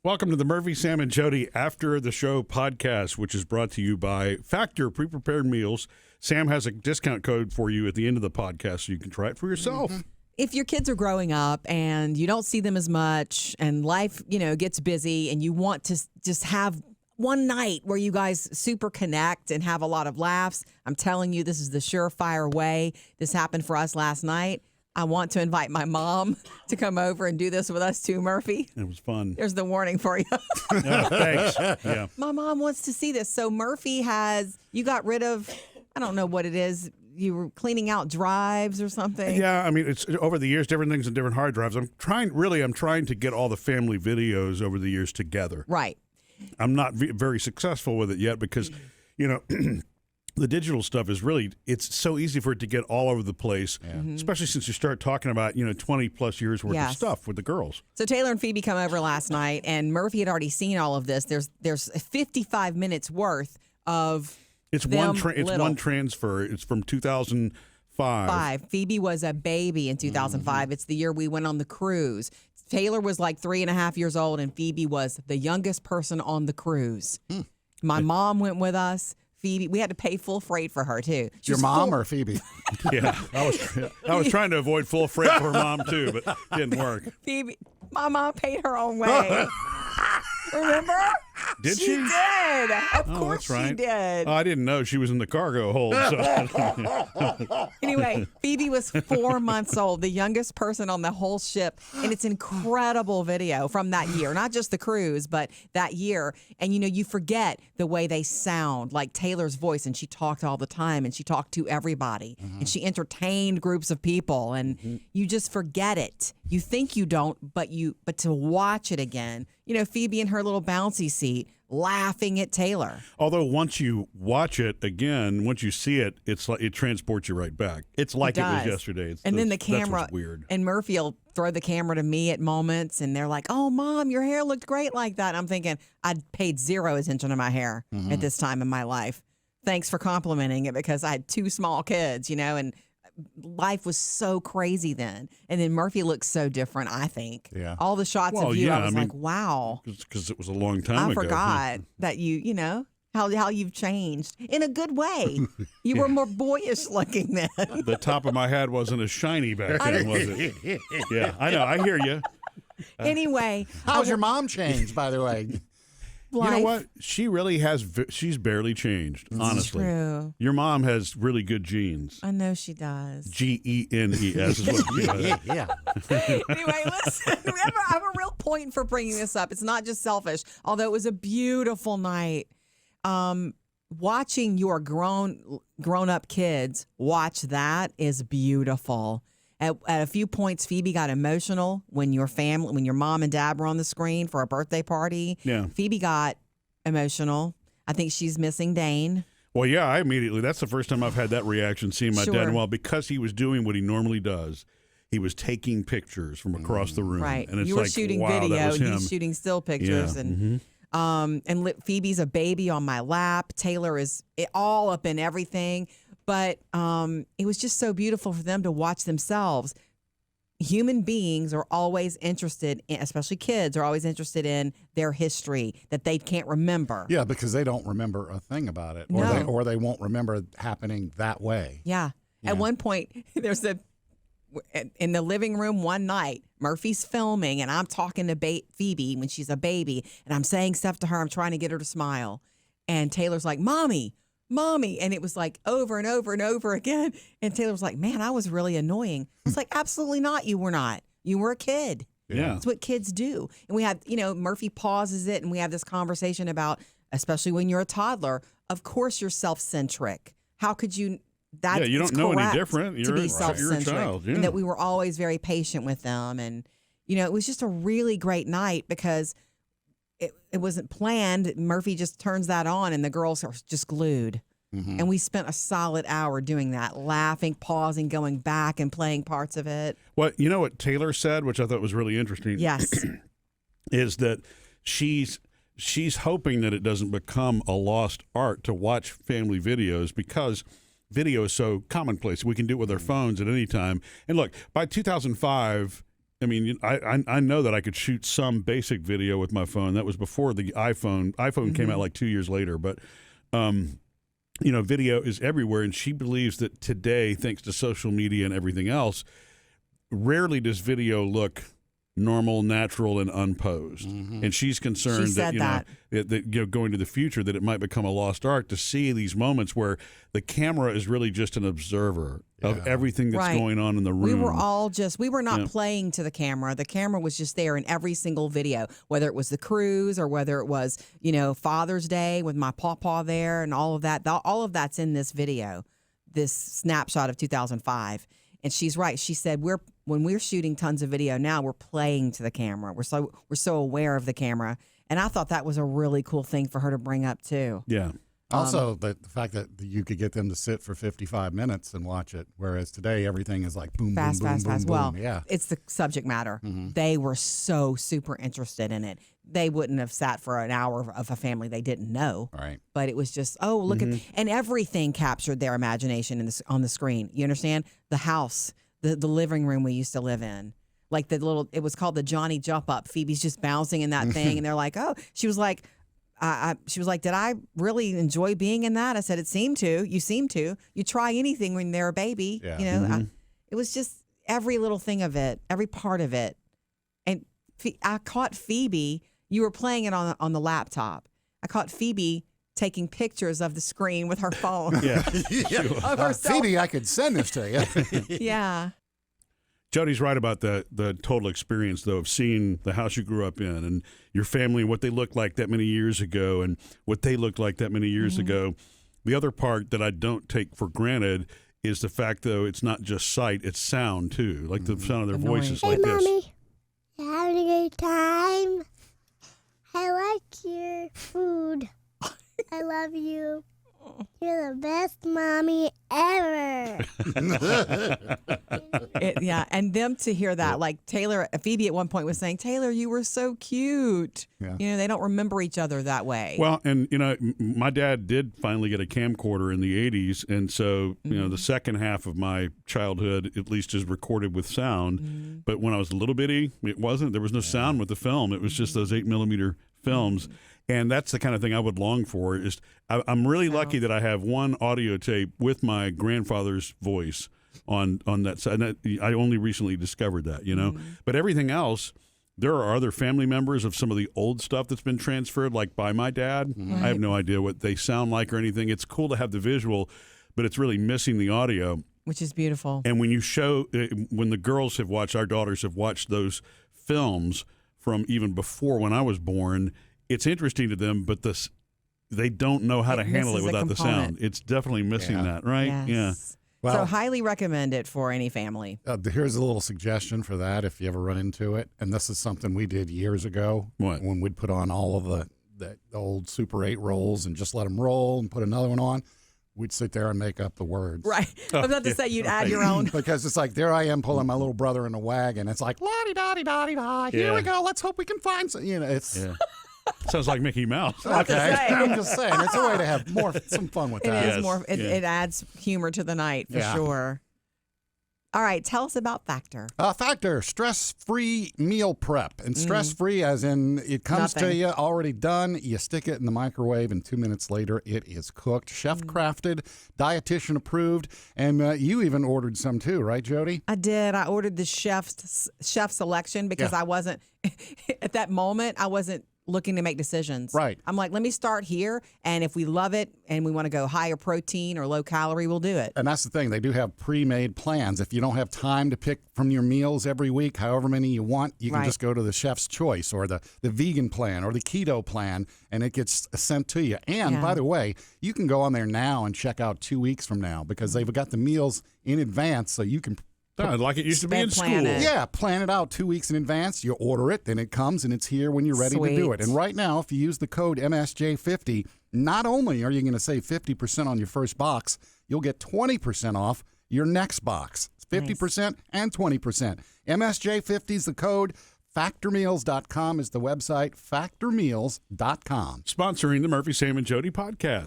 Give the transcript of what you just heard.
Welcome to the Murphy, Sam, and Jodi After the Show podcast, which is brought to you by Factor Pre-Prepared Meals. Sam has a discount code for you at the end of the podcast so you can try it for yourself. Mm-hmm. If your kids are growing up and you don't see them as much and life, gets busy and you want to just have one night where you guys super connect and have a lot of laughs, I'm telling you, this is the surefire way. This happened for us last night. I want to invite my mom to come over and do this with us too, Murphy. It was fun. There's the warning for you. Thanks. Yeah. My mom wants to see this. So Murphy you got rid of, I don't know what it is. You were cleaning out drives or something. Yeah, I mean, it's over the years, different things in different hard drives. I'm trying to get all the family videos over the years together. Right. I'm not very successful with it yet because, the digital stuff is it's so easy for it to get all over the place, especially since you start talking about, 20 plus years worth of stuff with the girls. So Taylor and Phoebe come over last night, and Murphy had already seen all of this. There's 55 minutes worth of It's one transfer. It's from 2005. Phoebe was a baby in 2005. Mm-hmm. It's the year we went on the cruise. Taylor was like 3.5 years old, and Phoebe was the youngest person on the cruise. My mom went with us. Phoebe, we had to pay full freight for her too. Your mom or Phoebe? Yeah, I was trying to avoid full freight for her mom too, but it didn't work. Phoebe, my mom paid her own way. Remember? Did she? She did. Of course that's right. she did. Oh, I didn't know she was in the cargo hold. So. Anyway, Phoebe was 4 months old, the youngest person on the whole ship. And it's incredible video from that year. Not just the cruise, but that year. And, you forget the way they sound, like Taylor's voice. And she talked all the time, and she talked to everybody. And she entertained groups of people. And you just forget it. You think you don't, but to watch it again, Phoebe in her little bouncy seat laughing at Taylor. Although once you watch it again, once you see it, it's like it transports you right back. It's like it was yesterday. Then the camera, that's what's weird. And Murphy will throw the camera to me at moments, and they're like, "Oh, Mom, your hair looked great like that." And I'm thinking, I'd paid zero attention to my hair at this time in my life. Thanks for complimenting it, because I had two small kids, and life was so crazy then. And then Murphy looks so different, I think. Yeah. All the shots of you, I was like, wow. Because it was a long time ago. I forgot that how you've changed in a good way. You were more boyish looking then. The top of my head wasn't as shiny back then, was it? Yeah, I know. I hear you. Anyway. How's your mom changed, by the way? Life. You know what? She really has. She's barely changed, honestly. True. Your mom has really good genes. I know she does. Genes is what she does. Yeah. Anyway, listen. I have a real point for bringing this up. It's not just selfish, although it was a beautiful night. Watching your grown-up kids watch that is beautiful. At a few points, Phoebe got emotional when your mom and dad were on the screen for a birthday party. Yeah. Phoebe got emotional. I think she's missing Dane. Well, yeah, that's the first time I've had that reaction, seeing my dad. Well, because he was doing what he normally does, he was taking pictures from across the room. Right. And it's you were like, shooting wow, video, that was and him. he's shooting still pictures. Yeah. And Phoebe's a baby on my lap. Taylor is all up in everything. But it was just so beautiful for them to watch themselves. Human beings are always interested, especially kids, are always interested in their history that they can't remember. Yeah, because they don't remember a thing about it, or they won't remember it happening that way. Yeah. At one point, in the living room one night, Murphy's filming, and I'm talking to Phoebe when she's a baby, and I'm saying stuff to her. I'm trying to get her to smile. And Taylor's like, Mommy. And it was like over and over and over again. And Taylor was like, man, I was really annoying. I was like, absolutely not. You were not. You were a kid. Yeah. That's what kids do. And we have, Murphy pauses it, and we have this conversation about, especially when you're a toddler, of course you're self-centric. How could you? You don't know any different. You're to be self-centric. You're a child. Yeah. And that we were always very patient with them. And, it was just a really great night because it wasn't planned. Murphy just turns that on, and the girls are just glued. Mm-hmm. And we spent a solid hour doing that, laughing, pausing, going back and playing parts of it. Well, you know what Taylor said, which I thought was really interesting? Yes. Is that she's hoping that it doesn't become a lost art to watch family videos, because video is so commonplace. We can do it with our phones at any time. And look, by 2005, I mean, I know that I could shoot some basic video with my phone. That was before the iPhone. iPhone came out like 2 years later, but video is everywhere. And she believes that today, thanks to social media and everything else, rarely does video look normal, natural, and unposed. And she's concerned that going to the future, that it might become a lost art to see these moments where the camera is really just an observer of everything that's going on in the room. We were not playing to the camera. The camera was just there in every single video, whether it was the cruise or whether it was, Father's Day with my pawpaw there and all of that. All of that's in this video, this snapshot of 2005. And she's right. She said when we're shooting tons of video now, we're playing to the camera. We're so aware of the camera. And I thought that was a really cool thing for her to bring up too. Yeah. Also, the fact that you could get them to sit for 55 minutes and watch it, whereas today everything is like boom, fast, boom, fast, boom, fast. boom, Well, boom. Yeah. it's the subject matter. They were so super interested in it. They wouldn't have sat for an hour of a family they didn't know. Right. But it was just, look at, and everything captured their imagination on the screen. You understand? The house, the living room we used to live in. Like it was called the Johnny Jump Up. Phoebe's just bouncing in that thing. And they're like, she was like, did I really enjoy being in that? I said, it seemed to. You seem to. You try anything when they're a baby. Yeah. It was just every little thing of it, every part of it. And I caught Phoebe. You were playing it on the laptop. I caught Phoebe taking pictures of the screen with her phone. Yeah. Of herself. Phoebe, I could send this to you. Yeah. Jody's right about the total experience, though, of seeing the house you grew up in and your family and what they looked like that many years ago and what they looked like that many years ago. The other part that I don't take for granted is the fact, though, it's not just sight, it's sound, too, like the sound of their voices like this. Mommy, you having a good time? I like your food. I love you. You're the best mommy ever. And them to hear that, like Phoebe at one point was saying, Taylor, you were so cute. Yeah. They don't remember each other that way. Well, and, my dad did finally get a camcorder in the 80s, and so, the second half of my childhood, at least, is recorded with sound. But when I was a little bitty, it wasn't. There was no sound with the film. It was just those 8mm films. And that's the kind of thing I would long for. I'm really lucky that I have one audio tape with my grandfather's voice on that side. And I only recently discovered that, But everything else, there are other family members of some of the old stuff that's been transferred, like by my dad. I have no idea what they sound like or anything. It's cool to have the visual, but it's really missing the audio. Which is beautiful. And when when the girls have watched, our daughters have watched those films from even before when I was born, it's interesting to them, but they don't know how to handle it without the sound. It's definitely missing that, right? Yes. Yeah. Well, so highly recommend it for any family. Here's a little suggestion for that if you ever run into it. And this is something we did years ago. What? When we'd put on all of the old Super 8 rolls and just let them roll and put another one on. We'd sit there and make up the words. Right. I was about to say you'd add your own. Because it's like, there I am pulling my little brother in a wagon. It's like, la-di-da-di-da-di-da. Here we go. Let's hope we can find some. It's... Yeah. Sounds like Mickey Mouse. Okay. I'm just saying. It's a way to have some fun with that. It is more. It adds humor to the night for sure. All right. Tell us about Factor. Factor, stress-free meal prep. And stress-free as in it comes to you already done. You stick it in the microwave and 2 minutes later it is cooked. Chef-crafted, dietitian approved. And you even ordered some too, right, Jody? I did. I ordered the chef selection because I wasn't, at that moment, I wasn't looking to make decisions. Right. I'm like, let me start here, and if we love it and we want to go higher protein or low calorie, we'll do it. And that's the thing. They do have pre-made plans. If you don't have time to pick from your meals every week, however many you want, you can just go to the chef's choice or the vegan plan or the keto plan, and it gets sent to you. And by the way, you can go on there now and check out 2 weeks from now because they've got the meals in advance so you can like it used to be in school. Yeah, plan it out 2 weeks in advance. You order it, then it comes, and it's here when you're ready to do it. And right now, if you use the code MSJ50, not only are you going to save 50% on your first box, you'll get 20% off your next box. 50% and 20%. MSJ50 is the code. Factormeals.com is the website. Factormeals.com. Sponsoring the Murphy, Sam, and Jody podcast.